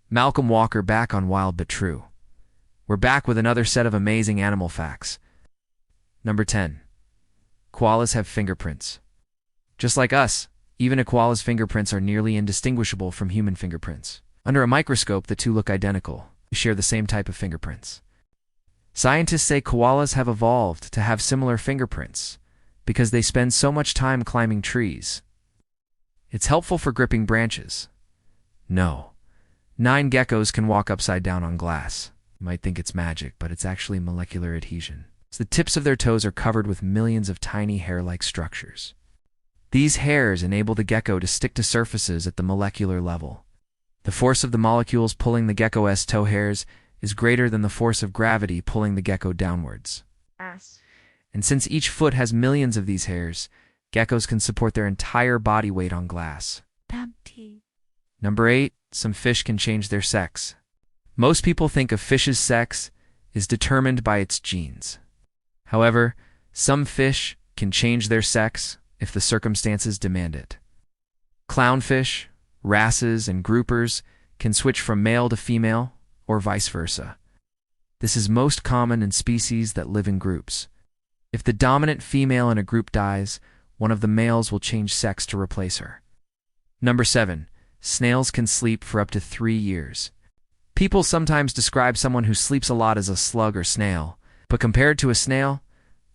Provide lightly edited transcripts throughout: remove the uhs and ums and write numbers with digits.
Malcolm Walker back on Wild But True. We're back with another set of amazing animal facts. Number 10. Koalas have fingerprints. Just like us, even a koala's fingerprints are nearly indistinguishable from human fingerprints. Under a microscope, the two look identical. They share the same type of fingerprints. Scientists say koalas have evolved to have similar fingerprints because they spend so much time climbing trees. It's helpful for gripping branches. No. 9 geckos can walk upside down on glass. You might think it's magic, but it's actually molecular adhesion. The tips of their toes are covered with millions of tiny hair-like structures. These hairs enable the gecko to stick to surfaces at the molecular level. The force of the molecules pulling the gecko's toe hairs is greater than the force of gravity pulling the gecko downwards. And since each foot has millions of these hairs, geckos can support their entire body weight on glass. Number 8. Some fish can change their sex. Most people think a fish's sex is determined by its genes. However, some fish can change their sex if the circumstances demand it. Clownfish, wrasses, and groupers can switch from male to female, or vice versa. This is most common in species that live in groups. If the dominant female in a group dies, one of the males will change sex to replace her. Number 7. Snails can sleep for up to 3 years. People sometimes describe someone who sleeps a lot as a slug or snail, but compared to a snail,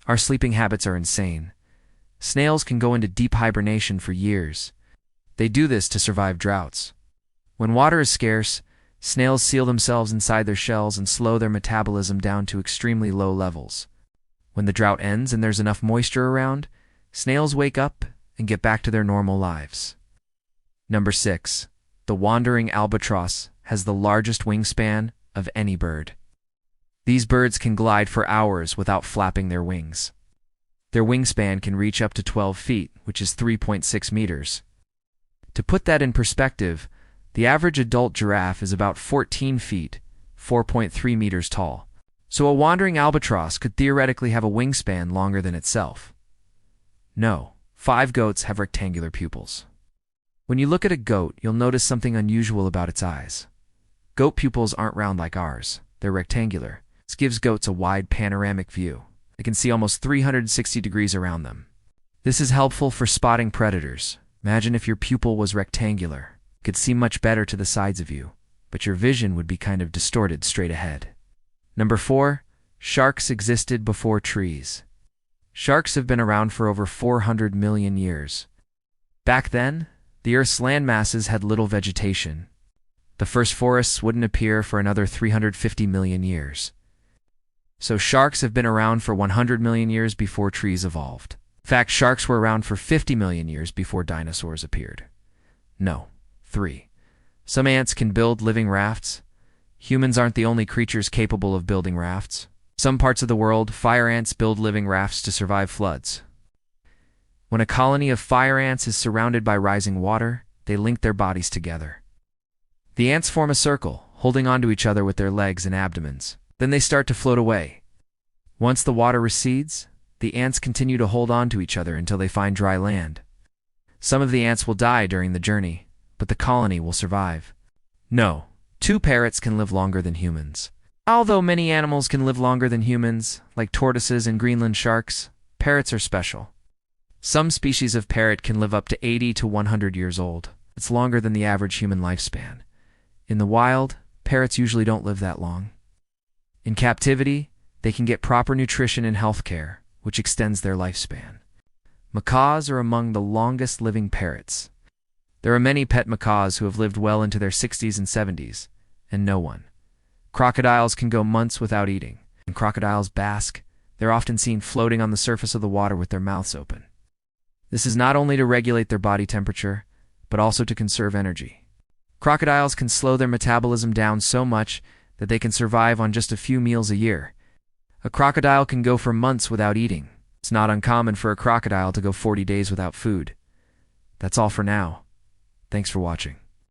our sleeping habits are insane. Snails can go into deep hibernation for years. They do this to survive droughts. When water is scarce, snails seal themselves inside their shells and slow their metabolism down to extremely low levels. When the drought ends and there's enough moisture around, snails wake up and get back to their normal lives. Number 6. The wandering albatross has the largest wingspan of any bird. These birds can glide for hours without flapping their wings. Their wingspan can reach up to 12 feet, which is 3.6 meters. To put that in perspective, the average adult giraffe is about 14 feet, 4.3 meters tall. So a wandering albatross could theoretically have a wingspan longer than itself. No, 5 goats have rectangular pupils. When you look at a goat, you'll notice something unusual about its eyes. Goat pupils aren't round like ours. They're rectangular. This gives goats a wide panoramic view. They can see almost 360 degrees around them. This is helpful for spotting predators. Imagine if your pupil was rectangular. You could see much better to the sides of you, but your vision would be kind of distorted straight ahead. Number 4. Sharks existed before trees. Sharks have been around for over 400 million years. Back then, the Earth's land masses had little vegetation. The first forests wouldn't appear for another 350 million years. So sharks have been around for 100 million years before trees evolved. In fact, sharks were around for 50 million years before dinosaurs appeared. No. 3. Some ants can build living rafts. Humans aren't the only creatures capable of building rafts. Some parts of the world, fire ants build living rafts to survive floods. When a colony of fire ants is surrounded by rising water, they link their bodies together. The ants form a circle, holding onto each other with their legs and abdomens. Then they start to float away. Once the water recedes, the ants continue to hold on to each other until they find dry land. Some of the ants will die during the journey, but the colony will survive. No, 2 parrots can live longer than humans. Although many animals can live longer than humans, like tortoises and Greenland sharks, parrots are special. Some species of parrot can live up to 80 to 100 years old. It's longer than the average human lifespan. In the wild, parrots usually don't live that long. In captivity, they can get proper nutrition and health care, which extends their lifespan. Macaws are among the longest living parrots. There are many pet macaws who have lived well into their 60s and 70s, and no one. Crocodiles can go months without eating. When crocodiles bask, they're often seen floating on the surface of the water with their mouths open. This is not only to regulate their body temperature, but also to conserve energy. Crocodiles can slow their metabolism down so much that they can survive on just a few meals a year. A crocodile can go for months without eating. It's not uncommon for a crocodile to go 40 days without food. That's all for now. Thanks for watching.